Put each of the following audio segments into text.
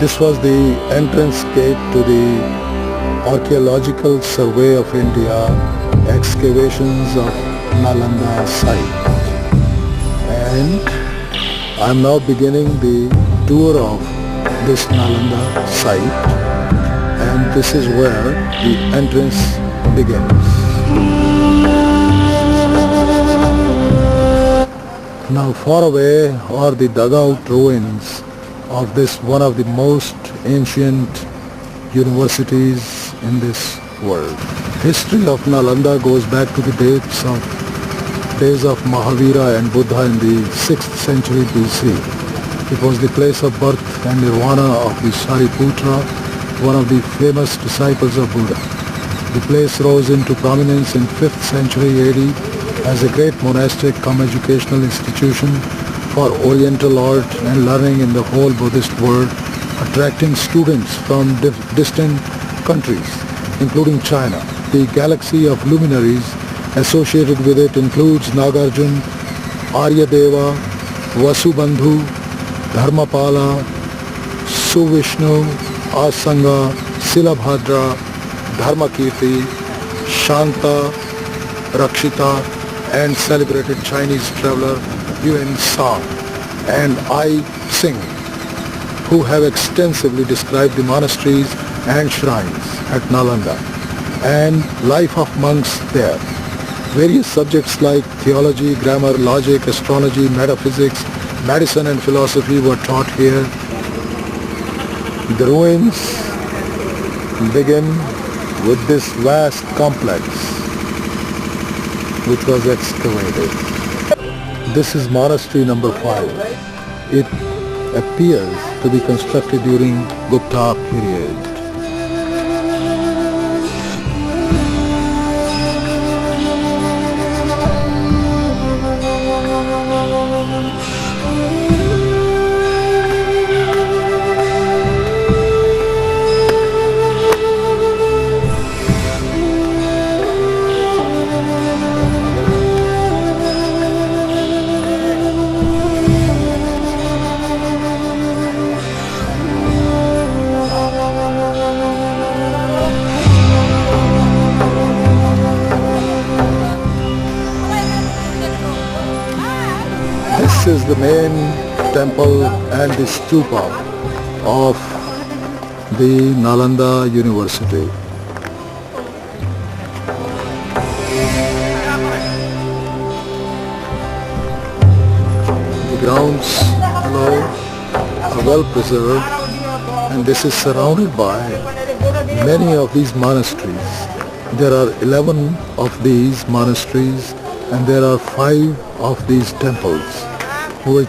This was the entrance gate to the Archaeological Survey of India, Excavations of Nalanda site. And I'm now beginning the tour of this Nalanda site, and this is where the entrance begins. Now far away are the dugout ruins of this one of the most ancient universities in this world. History of Nalanda goes back to the days of Mahavira and Buddha in the 6th century BC. It was the place of birth and nirvana of the Shariputra, one of the famous disciples of Buddha. The place rose into prominence in 5th century AD as a great monastic educational institution for Oriental art and learning in the whole Buddhist world, attracting students from distant countries, including China. The galaxy of luminaries associated with it includes Nagarjuna, Aryadeva, Vasubandhu, Dharmapala, Suvishnu, Asanga, Silabhadra, Dharmakirti, Shanta, Rakshita, and celebrated Chinese traveler Yuan Sang and I Sing, who have extensively described the monasteries and shrines at Nalanda and life of monks there. Various subjects like theology, grammar, logic, astrology, metaphysics, medicine and philosophy were taught here. The ruins begin with this vast complex which was excavated. This is monastery number 5. It appears to be constructed during Gupta period. This is the main temple and the stupa of the Nalanda University. The grounds below are well preserved, and this is surrounded by many of these monasteries. There are 11 of these monasteries and there are 5 of these temples, which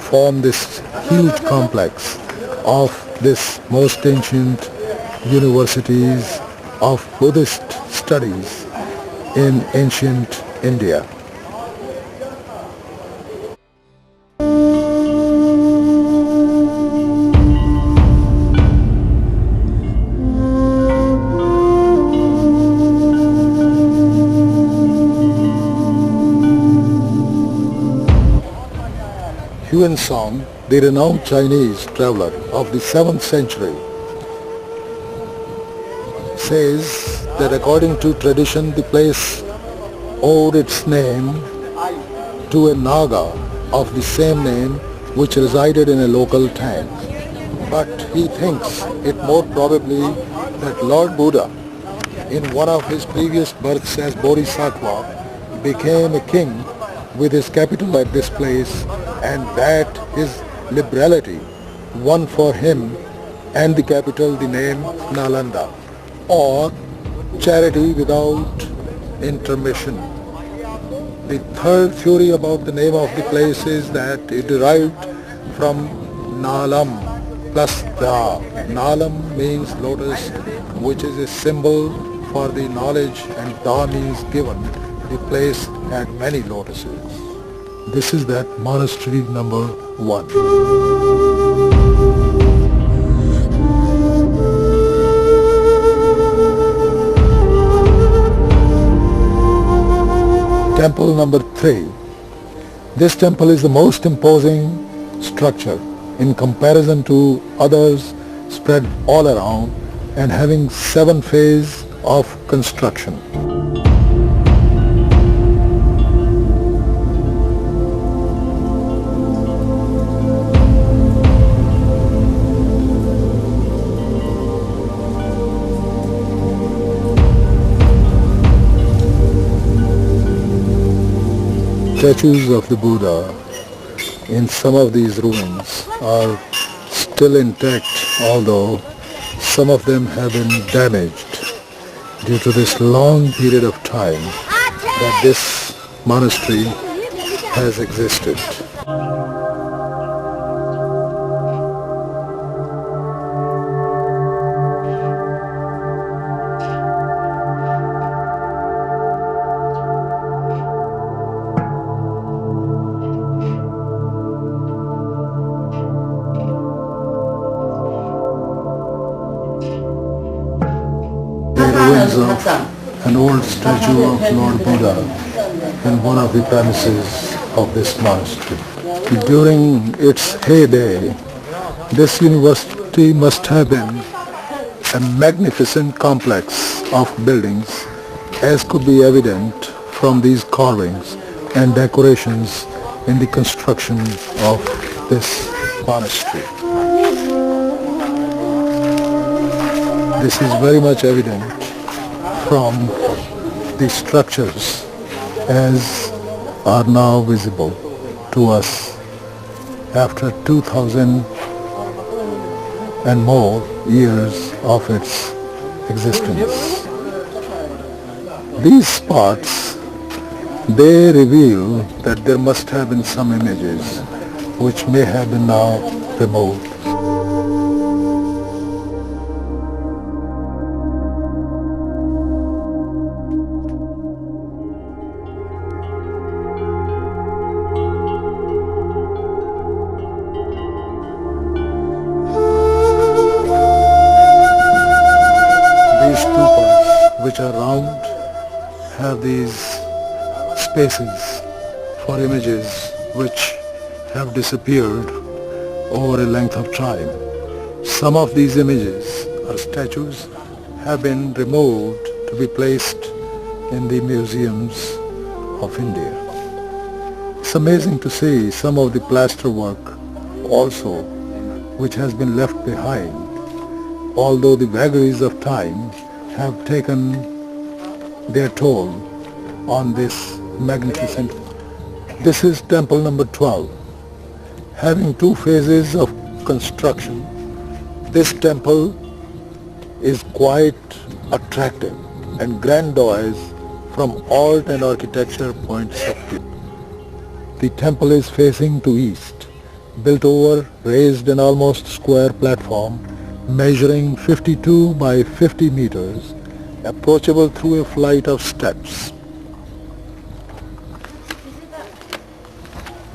form this huge complex of this most ancient universities of Buddhist studies in ancient India. Yuan Sang, the renowned Chinese traveler of the 7th century, says that according to tradition the place owed its name to a Naga of the same name which resided in a local tank. But he thinks it more probably that Lord Buddha, in one of his previous births as Bodhisattva, became a king with his capital at this place, and that his liberality won for him and the capital the name Nalanda, or charity without intermission. The third theory about the name of the place is that it derived from Nalam plus Da. Nalam means lotus, which is a symbol for the knowledge, and Da means given. The place had many lotuses. This is that monastery number 1. Temple number 3. This temple is the most imposing structure. In comparison to others, spread all around and having 7 phases of construction. Statues of the Buddha in some of these ruins are still intact, although some of them have been damaged due to this long period of time that this monastery has existed. Ruins of an old statue of Lord Buddha in one of the premises of this monastery. During its heyday, this university must have been a magnificent complex of buildings, as could be evident from these carvings and decorations in the construction of this monastery. This is very much evident from the structures as are now visible to us after 2000 and more years of its existence. These spots, they reveal that there must have been some images which may have been now removed. Which are round have these spaces for images which have disappeared over a length of time. Some of these images or statues have been removed to be placed in the museums of India. It's amazing to see some of the plaster work also which has been left behind, although the vagaries of time have taken their toll on this magnificent. This is temple number 12. Having 2 phases of construction, this temple is quite attractive and grandiose from art and architecture points of view. The temple is facing to east, built over raised and almost square platform measuring 52 by 50 meters, approachable through a flight of steps.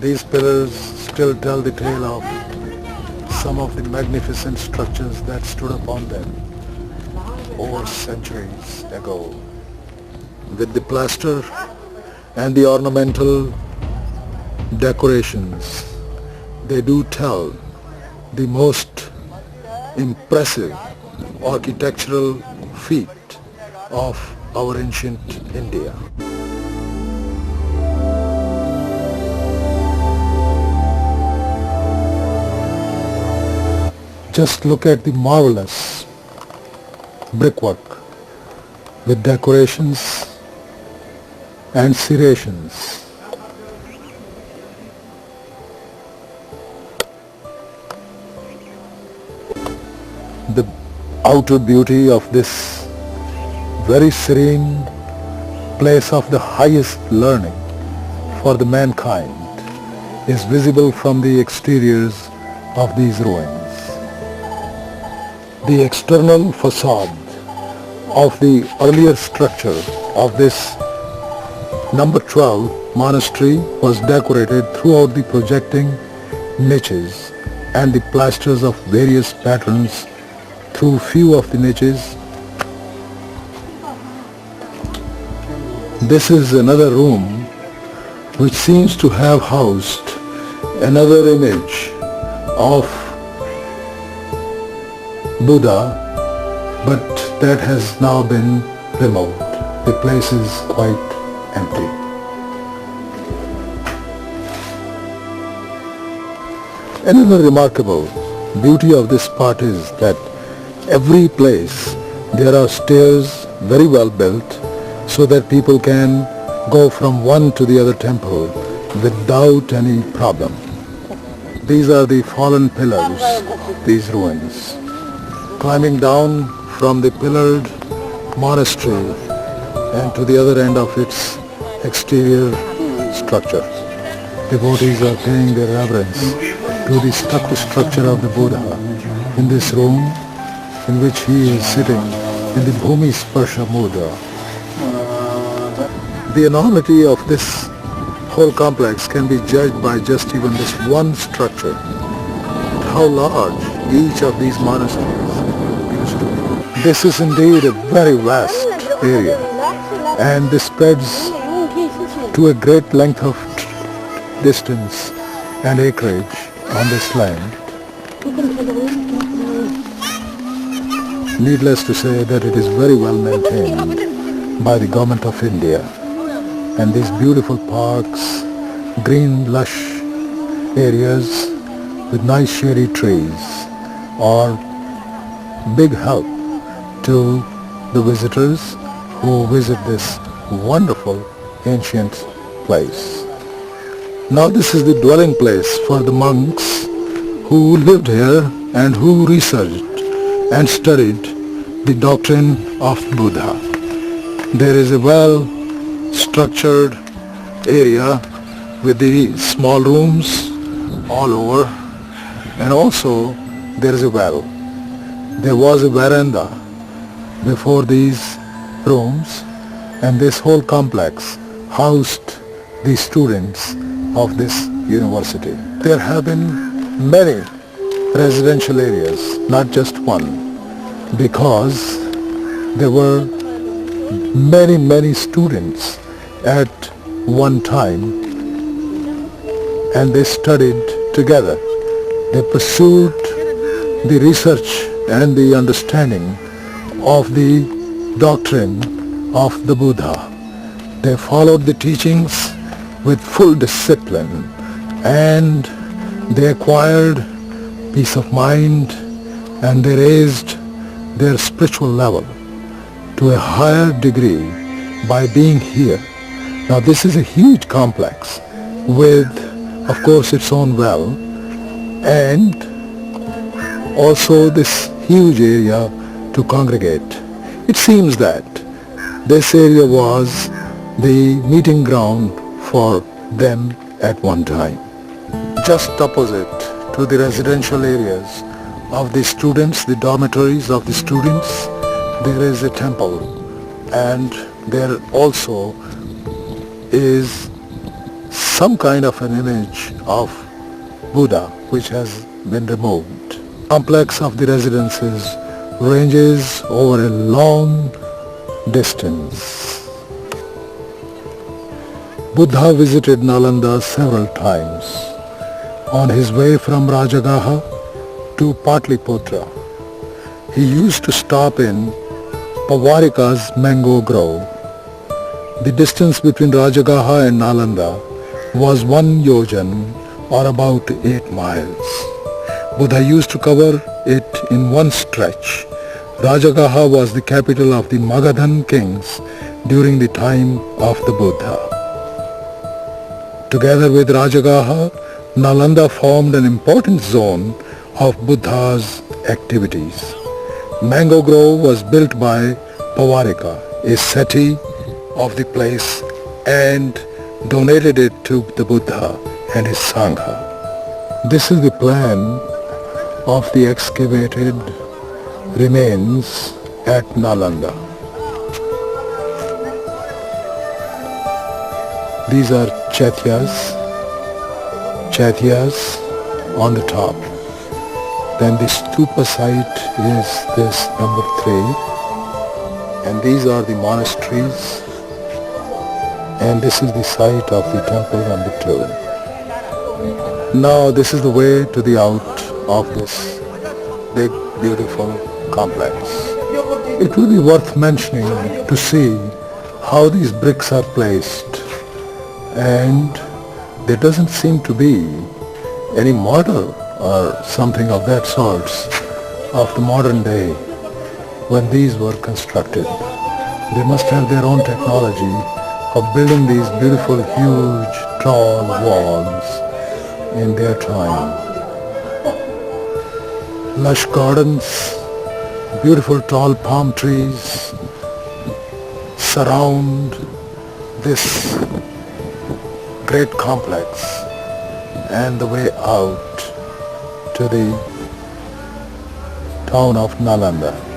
These pillars still tell the tale of some of the magnificent structures that stood upon them over centuries ago. With the plaster and the ornamental decorations, they do tell the most impressive architectural feat of our ancient India. Just look at the marvelous brickwork with decorations and serrations. The outer beauty of this very serene place of the highest learning for the mankind is visible from the exteriors of these ruins. The external facade of the earlier structure of this number 12 monastery was decorated throughout the projecting niches and the plasters of various patterns through few of the niches. This is another room which seems to have housed another image of Buddha, but that has now been removed. The place is quite empty. Another remarkable beauty of this spot is that every place there are stairs very well built so that people can go from one to the other temple without any problem. These are the fallen pillars, these ruins. Climbing down from the pillared monastery and to the other end of its exterior structure, devotees are paying their reverence to the stucco structure of the Buddha in this room in which he is sitting in the Bhumi Sparsha Mudra. The enormity of this whole complex can be judged by just even this one structure. How large each of these monasteries used to be. This is indeed a very vast area, and this spreads to a great length of distance and acreage on this land. Needless to say that it is very well maintained by the Government of India, and these beautiful parks, green lush areas with nice shady trees are big help to the visitors who visit this wonderful ancient place. Now this is the dwelling place for the monks who lived here and who researched and studied the doctrine of Buddha. There is a well-structured area with the small rooms all over, and also there is a well. There was a veranda before these rooms, and this whole complex housed the students of this university. There have been many residential areas, not just one, because there were many students at one time, and they studied together. They pursued the research and the understanding of the doctrine of the Buddha. They followed the teachings with full discipline, and they acquired peace of mind, and they raised their spiritual level to a higher degree by being here. Now this is a huge complex with, of course, its own well, and also this huge area to congregate. It seems that this area was the meeting ground for them at one time. Just opposite to the residential areas of the students, the dormitories of the students, there is a temple, and there also is some kind of an image of Buddha which has been removed. Complex of the residences ranges over a long distance. Buddha visited Nalanda several times on his way from Rajagaha to Patliputra. He used to stop in Pavarika's mango grove. The distance between Rajagaha and Nalanda was 1 yojan, or about 8 miles. Buddha used to cover it in one stretch. Rajagaha was the capital of the Magadhan kings during the time of the Buddha. Together with Rajagaha, Nalanda formed an important zone of Buddha's activities. Mango Grove was built by Pavarika, a Seti of the place, and donated it to the Buddha and his Sangha. This is the plan of the excavated remains at Nalanda. These are Chaityas on the top. Then the stupa site is this number 3, and these are the monasteries, and this is the site of the temple number 2. Now this is the way to the out of this big beautiful complex. It will be worth mentioning to see how these bricks are placed, and there doesn't seem to be any model or something of that sort of the modern day when these were constructed. They must have their own technology of building these beautiful, huge, tall walls in their time. Lush gardens, beautiful tall palm trees surround this great complex and the way out to the town of Nalanda.